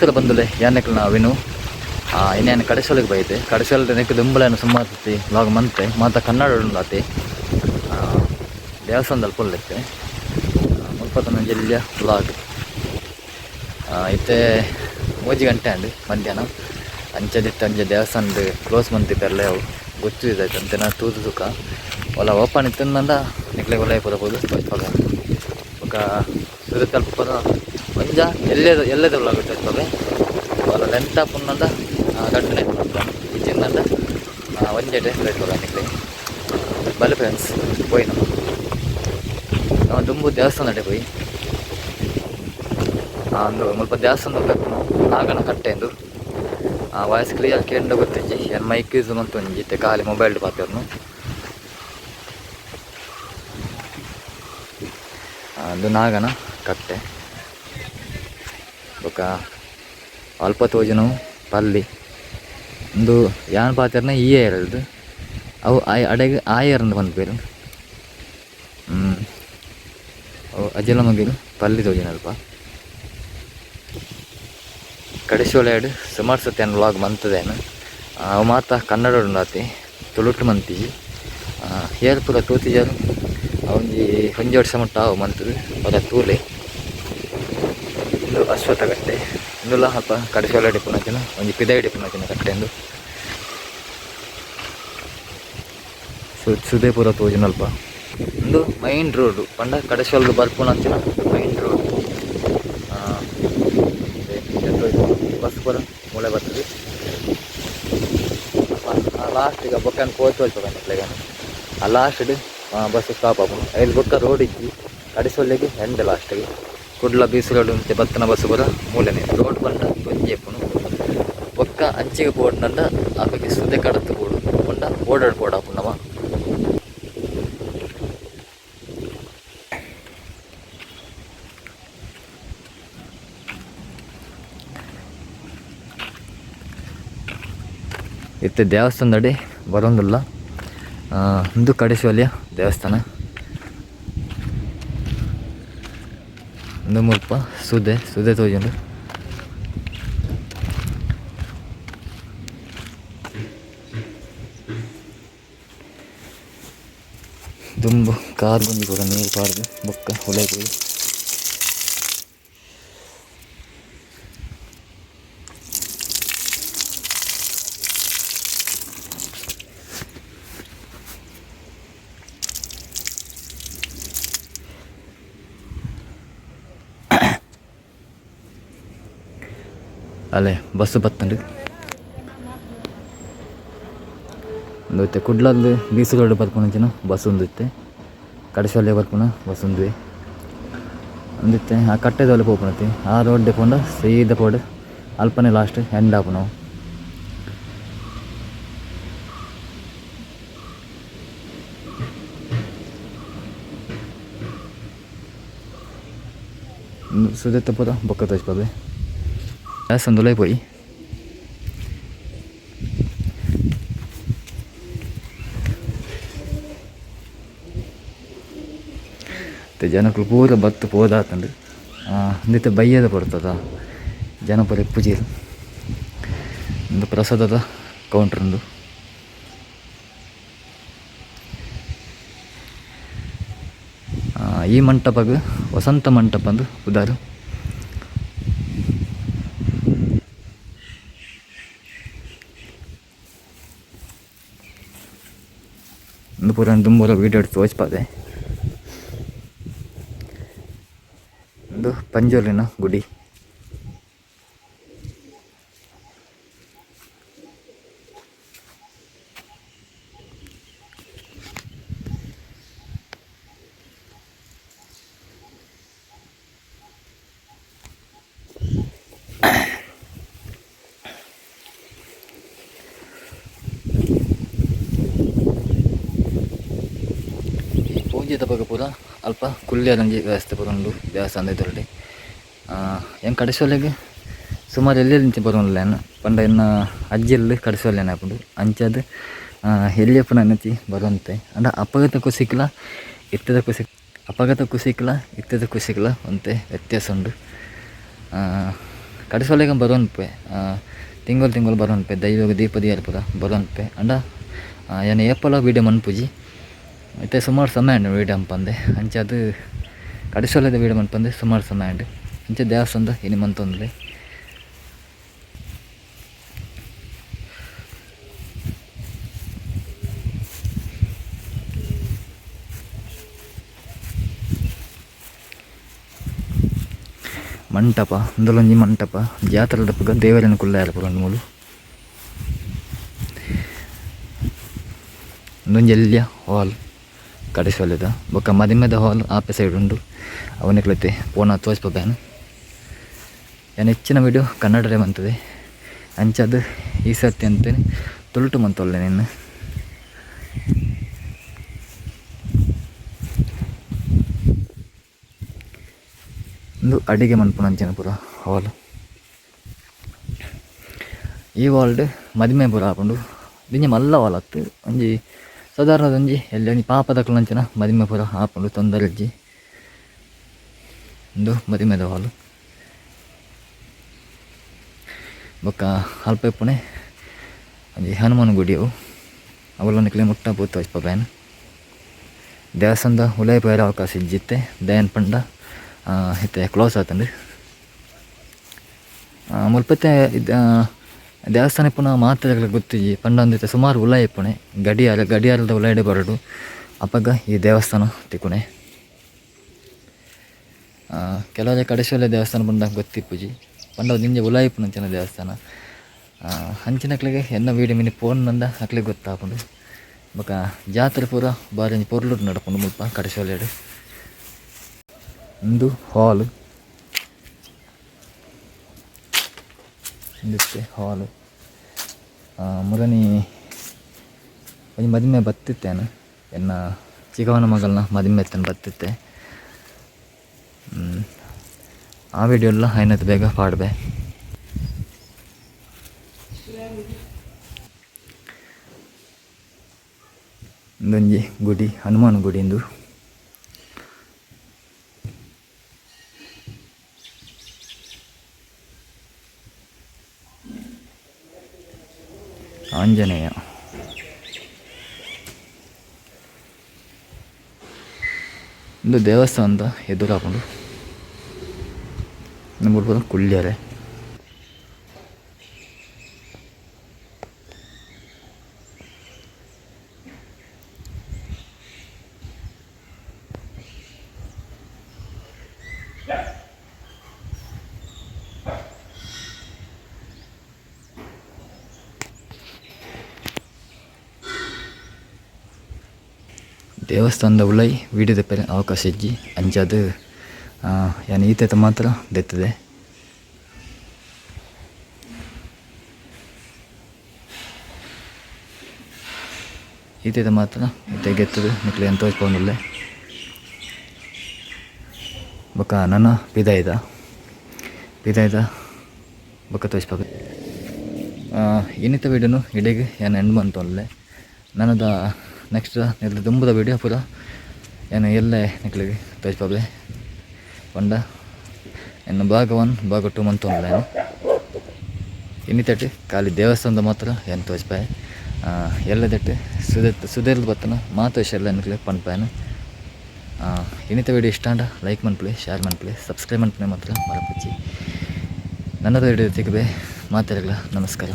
ನಮಸ್ಕಾರ ಬಂದುಲೆ ಯಾನೆಕ್ ನಾವಿನು ಇನ್ನೇನು ಕಡೆಸೋಲಿಗೆ ಬೈತೆ ಕಡೆಸೋಲ್ ನೆಕ್ ದುಂಬಳೇನು ಸುಮಾರು ಲಾಗ್ ಮಂತೆ ಮಾತ ಕನ್ನಡ ಉಂಡಾತಿ ದೇವಸ್ಥಾನದಲ್ಲಿ ಪೊಲ್ಲೆತ್ತೆ ಮುಲ್ಪತ್ತನ ಜಿಲ್ಲೆಯ ಲಾಗ್ ಇತ್ತೆ 3 ಗಂಟೆ ಅಂದು ಮಧ್ಯಾಹ್ನ ಅಂಚದಿತ್ತು ಅಂಚೆ ದೇವಸ್ಥಾನದ ಕ್ಲೋಸ್ ಮಂತಿದ್ದರಲ್ಲೇ ಅವು ಗೊತ್ತು ಇದಾಯ್ತು ಅಂತೆನ ತೂತು ತುಕ ಒಲ ಓಪನ್ ಇತ್ತಂದ ನಿಕ್ಲೆ ಒಳ್ಳೆ ಬರಬಹುದು ತೋರಿಸ್ವಾಗ ఒక ಸುದ ತಲುಪದ ಒಂಜ ಎಲ್ಲೇದು ಲಾಗ್ ತೋರಿಸ್ತಾರೆ వాళ్ళ ಲೆಂತ್ ಆಪ್ ఉన్నంత కంటిన్యూ అవుతున్నాను ఇచ్చిందంట ಒಂಜೆಡೆ రైతులకి బలి ఫ్రెండ్స్ పోయినాం ದುಂಬು ದೇವಸ್ಥಾನಡೆ పోయి ಅಂದು ಮುಲ್ಪ ದೇವಸ್ಥಾನದ ನಾಗನ ಕಟ್ಟೆಂದು ವಾಯ್ಸ್ ಕ್ಲಿಯರ್ ಕೇಂದ್ರ ಗೊತ್ತಿಜ್ಜಿ ಏನು ಮೈಕ್ ಯೂಸ್ ಮಂತು ಒಂಜಿತ್ತೆ ಖಾಲಿ ಮೊಬೈಲ್ ಪಾತಿರ್ನು ಅದು ನಾಗನ ಕಟ್ಟೆ ఒక ಅಲ್ಪ ತೋಜನವು ಪಲ್ಲಿ ಒಂದು ಯಾನ್ ಪಾತಿರ್ನ ಈ ಏರಲ್ದು ಅವು ಅಡೆಗೆ ಆಯರ್ಂದು ಬಂದು ಬೇರು ಅವು ಅಜ್ಜಲ ಮಗಿಲು ಪಲ್ಲಿ ತೋಜಿನ ಅಲ್ಪ ಕಡಿಸೋಳೆಡು ಸುಮಾರು ಸತಿ ಏನು ವ್ಲಾಗ್ ಬಂತದೇನು ಅವು ಮಾತ ಕನ್ನಡ ಉಂಡಾತಿ ತುಳುಟು ಮಂತಿಜಿ ಏರು ಪೂರ ತೂತಿಜರು ಒಂಜಿ ವರ್ಷ ಮುಟ್ಟ ಅವು ಮಂತದು ಅದ ತೂಲೆ ಇಂದು ಅಶ್ವತ್ಥಗಟ್ಟೆ ಇಂದುಲ ಅಲ್ಪ ಕಡಿಸೋಳೆ ಡಿಪುನಚಿನ ಒಂಜಿ ಪಿದೈ ಡಿಪುನಚಿನ ಕಟ್ಟೆಂದು ಸುದೇ ಪೂರ ತೋಜಿನಲ್ಪ ಇಂದು ಮೈನ್ ರೋಡು ಪಂಡ ಕಡಿಸೋಲ್ದು ಬರ್ಪುನಂಚಿನ ಮೈನ್ ರೋಡ್ ಬಸ್ ಪೂರ ಮೂಳೆ ಬರ್ತದೆ ಲಾಸ್ಟಿಗೆ ಬೊಕ್ಕನ್ ಕೋಚ್ ಹೋಗ್ಬೇಕಂತಲೇ ಆ ಲಾಸ್ಟ್ ಬಸ್ ಸ್ಟಾಪ್ ಆಪುನು ಐದು ಬೊಕ್ಕ ರೋಡ್ ಇಕ್ಕಿ ಕಡಿಸೊಲ್ಲೆಗೆ ಎಂಡ್ ಲಾಸ್ಟಿಗೆ ಕುಡ್ಲ ಬೀಸ್ ರೋಡ್ ಮುಂಚೆ ಬತ್ತನ ಬಸ್ ಪೂರ ಮೂಲೆನೆ ರೋಡ್ ಬಂಡ ಒಂಜಿ ಎಪ್ಪುನು ಬೊಕ್ಕ ಅಂಚಿಗೆ ಪೋಡ್ನಂಡ ಆಪಕ್ಕೆ ಸುದೆ ಕಡತ್ತು ಪೋಡು ಪಂಡ ಓಡಾಡ್ ಪೋಡಾಪುನವ ಇತ್ತೆ ದೇವಸ್ಥಾನದಡಿ ಬರೋಂದಿಲ್ಲ ಒಂದು ಕಡಿಸೋಲಿಯ ದೇವಸ್ಥಾನ ಒಂದು ಮುಲ್ಪ ಸುದೆ ತೋಜುಂಡು ದುಂಬು ಕಾರ್ ಬಂದು ಕೂಡ ನೀರು ಪಾರ್ದು ಬೊಕ್ಕ ಹೊಳೆ ಹೋಗಿ ಅಲ್ಲೇ ಬಸ್ಸು ಬತ್ತಂಡು ಒಂದು ಇತ್ತೆ ಕುಡ್ಲಲ್ಲಿ ಬೀಸುಗಳು ಬರ್ಪುನಂಚಿನ ಬಸ್ ಒಂದಿತ್ತೆ ಕಡಿಸೊಲ್ಲೆ ಬರ್ಪುನ ಬಸ್ ಒಂದ್ವಿ ಒಂದಿತ್ತೆ ಆ ಕಟ್ಟೆದೊಲೆ ಪೋಪುನತಿ ಆ ರೋಡ್ ಪೋಂಡ ಸೀದ ಪೋಡು ಅಲ್ಪನೆ ಲಾಸ್ಟ್ ಎಂಡ್ ಆಪು ನಾವು ಸುದೆತ್ತ ಪೋದ ಬೊಕ್ಕ ತೋಚ್ಪಾದೆ ಸಂದುಲೈ പോയി ಜನಕ್ಕಳು ಪೂರ ಬತ್ತು ಪೋದಾತಂಡು ನಿತ್ಯ ಬಯ್ಯದ ಪಡ್ತದ ಜನಪರ ಪೂಜೆರು ಒಂದು ಪ್ರಸಾದದ ಕೌಂಟರ್ ಉಂಡು ಈ ಮಂಟಪಗೆ ವಸಂತ ಮಂಟಪ ಅಂದು ಉದಾರು ಒಂದು ಪೂರ ದುಂಬರ ವೀಡಿಯೋ ತೋಚ್ಪಾದೆ ಒಂದು ಪಂಜೋಲಿನ ಗುಡಿ ಪೂಜೆ ತಪಗ ಪೂರ ಅಲ್ಪ ಕುಲ್ಯದಂಜಿ ವ್ಯವಸ್ಥೆ ಪೂರ ಉಂಡು ದೇವಸ್ಥಾನದ ಎದುರುಡೆ ಹೆಂಗೆ ಕಡಿಸೋಲೆಗೆ ಸುಮಾರು ಎಲ್ಲೆಲ್ಲಿ ಬರೋಲ್ಲ ಪಂಡ ಇನ್ನು ಅಜ್ಜಿಯಲ್ಲಿ ಕಡಿಸೋಲ್ಲೇನ ಹಾಕೊಂಡು ಅಂಚದು ಎಲ್ಲಿಯಪ್ಪನ ಅನ್ನತಿ ಬರುವಂತೆ ಅಂದ್ರೆ ಅಪಘಾತಕ್ಕೂ ಸಿಕ್ಕಲ್ಲ ಇತ್ತದಕ್ಕೂ ಸಿಕ್ಕಲ್ಲ ಇತ್ತದಕ್ಕೂ ಸಿಕ್ಕಲ್ಲ ಅಂತೆ ವ್ಯತ್ಯಾಸ ಉಂಡು ಕಡಿಸೊಲೆಗೆ ಬರೋನ್ಪೆ ತಿಂಗಳು ಬರೋನ್ಪೆ ದೈವಗ ದೀಪದಿಯಾರ ಪೂರ ಬರೋನ್ಪೆ ಅಂಡ ಏನು ಏಪಲ ವೀಡಿಯೋ ಮನ್ಪುಜಿ ಮತ್ತೆ ಸುಮಾರು ಸಮಯ ಉಂಡು ವೀಡಿಯೋ ಮನ್ಪಂದೆ ಅಂಚೆ ಅದು ಕಡಿಸೊಲೆದ ವೀಡಿಯೋ ಮನ್ಪಂದೆ ಸುಮಾರು ಸಮಯ ಉಂಡು ಅಂಚೆ ದೇವಸ್ಥಾನದ ಇನಿ ಮಂತೊಂದುಲೆ ಮಂಟಪ ಇಂದಲೊಂಜಿ ಮಂಟಪ ಜಾತ್ರೆದ ಪುಗ ದೇವರನ್ನು ಕುಲ್ಲಾರ ಪುರ ಮೂಲು ಒಂದೊಂಜಿ ಎಲ್ಯ ಹಾಲ್ ಕಡಿಸೊಲೆದ ಬೊಕ್ಕ ಮದಿಮೆದ ಹಾಲ್ ಆಪೆ ಸೈಡ್ ಉಂಡು ಅವನಿಕ್ಲೈತೆ ಪೋನ ತೋರಿಸ್ಬೋದೇನು ಏನು ಹೆಚ್ಚಿನ ವಿಡಿಯೋ ಕನ್ನಡರೇ ಬಂತದೆ ಅಂಚದು ಈ ಸರ್ತಿ ಅಂತೇನೆ ತುಳುಟು ಮಂತೊಲ್ಲೆ ನಿನ್ನ ಒಂದು ಅಡಿಗೆ ಮನ್ಪುನ ಅಂಚೆನ ಪೂರ ಹಾಲ್ ಈ ವಾಲ್ಡ್ ಮದಿಮೆ ಪೂರ ಆಪುಂಡು ದಿಂಜಿ ಮಲ್ಲ ಹಾಲ್ ಹತ್ತು ಒಂಜಿ ಸಾಧಾರಣದ ಒಂಜಿ ಎಲ್ಲಿ ಒಂಜಿ ಪಾಪದಕ್ಲು ಅಂಚೆನ ಮದಿಮೆ ಪೂರ ಆಪುಂಡು ತೊಂದರೆ ಇಜ್ಜಿ ಒಂದು ಮದಿಮೆದ ಹಾಲು ಬೊಕ್ಕ ಅಲ್ಪ ಇಪ್ಪುನೆ ಒಂಜಿ ಹನುಮಾನ ಗುಡಿ ಅವು ಅವಲೊಂದಿಕ್ಲೆ ಮುಟ್ಟ ಪೂತ ಹಚ್ಪೇನು ದೇವಸ್ಥಾನದ ಉಲಾಯಿ ಪೋಯರ ಅವಕಾಶ ಇಜ್ಜಿತ್ತೆ ದಯನ್ ಪಂಡ ಇತ್ತೆ ಕ್ಲೋಸ್ ಆತಂಡು ಮುಲ್ಪತ್ತೆ ದೇವಸ್ಥಾನ ಇಪ್ಪುನ ಮಾತ್ರೆಗಳ ಗೊತ್ತಿಜ್ಜಿ ಪಂಡ ಒಂದಿತ್ತೆ ಸುಮಾರು ಉಲಾಯಿ ಇಪ್ಪುಣೆ ಗಡಿಯಾರದ ಉಲಾಯಿಡೆ ಬರಡು ಅಪ್ಪಗ ಈ ದೇವಸ್ಥಾನ ತಿಕ್ಕುಣೆ ಕೆಲವೇ ಕಡಿಸೊಲೆ ದೇವಸ್ಥಾನ ಪಂಡ ಗೊತ್ತಿಪ್ಪುಜಿ ಪಂಡ ನಿಂಜೆ ಉಲಾಯಿ ಇಪ್ಪುನ ಅಂಚಿನ ದೇವಸ್ಥಾನ ಹಂಚಿನಕ್ಲಿಗೆ ಎನ್ನ ವೀಡಿಯೋ ಮಿನಿ ಫೋನ್ ನಂದ ಅಕ್ಲಿಗೆ ಗೊತ್ತಾಪುಂಡು ಬೊಕ ಜಾತ್ರೆ ಪೂರ ಬಾರಿ ಪೊರ್ಲುಡು ನಡ್ಪುಂಡು ಮುಲ್ಪ ಕಡಿಸೊಲೆಡು ಒಂದು ಹಾಲು ಇದಕ್ಕೆ ಹಾಲು ಮುರನಿ ಒಂಜಿ ಮದಿಮೆ ಬತ್ತಿತ್ತೇನು ಎನ್ನ ಚಿಕ್ಕವನ ಮಗಳನ್ನ ಮದಿಮೆ ಎತ್ತನ್ನು ಬತ್ತಿತ್ತೆ ಆ ವಿಡಿಯೋ ಎಲ್ಲ ಐನತ್ತು ಬೇಗ ಪಾಡ್ಬೆ ಇದೊಂಜಿ ಗುಡಿ ಹನುಮಾನ ಗುಡಿ ಇಂದು ಆಂಜನೇಯ ಒಂದು ದೇವಸ್ಥಾನದ ಎದುರು ಹಾಕೊಂಡು ನೋಡ್ಬೋದು ಕುಳ್ಳ್ಯಾರೆ ದೇವಸ್ಥಾನದ ಉಲೈ ವೀಡಿಯೋ ತೆಪ್ಪರೆ ಅವಕಾಶ ಇಜ್ಜಿ ಅಂಚದು ಏನು ಈತ ಮಾತ್ರ ದೆತ್ತದೆ ಈತ ಮಾತ್ರ ಮತ್ತೆ ಗೆತ್ತದು ನಿಕ್ಲೆ ಅಂತ ತೋರಿಸ್ಕೊಂಡಿಲ್ಲ ಬೊಕ್ಕ ನನ್ನ ಪಿದಾಯ್ದ ಬೊಕ್ಕ ತೋರಿಸ್ಬೇಕು ಇನ್ನಿತ ವೀಡಿಯೋನು ಇಡೆಗೆ ಏನು ಎಂಡ್ ಬಂತೊಲ್ಲೆ ನನ್ನದ ನೆಕ್ಸ್ಟ್ ಎಲ್ಲ ತುಂಬದ ವೀಡಿಯೋ ಪೂರ ಏನು ಎಲ್ಲೇ ನಿಕ್ಲಿಗೆ ತೋರಿಸ್ಪಾಬ್ಲೆ ಪಂಡ ಇನ್ನು ಭಾಗ 1 ಭಾಗ 2 ಮಂತೊಂಡ್ಲೆ ಇನ್ನಿತಟ್ಟು ಖಾಲಿ ದೇವಸ್ಥಾನದ ಮಾತ್ರ ಏನು ತೋರಿಸ್ಪಾಯ ಎಲ್ಲದಟ್ಟು ಸುದೇರ್ದು ಬತ್ತನ ಮಾತು ಎಲ್ಲ ನಿಕ್ಲೆ ಪಂಡ್ಪಾಯನು ಇನ್ನಿತ ವೀಡಿಯೋ ಇಷ್ಟ ಅಂಡ ಲೈಕ್ ಮನ್ಪ್ಲೆ ಶೇರ್ ಮನ್ಪ್ಲೆ ಸಬ್ಸ್ಕ್ರೈಬ್ ಮನ್ಪ್ಲೆ ಮಾತ್ರ ಮರಪಚ್ಚಿ ನನ್ನದು ವೀಡಿಯೋ ತೆಗಬೆ ಮಾತಾಡಲ್ಲ ನಮಸ್ಕಾರ.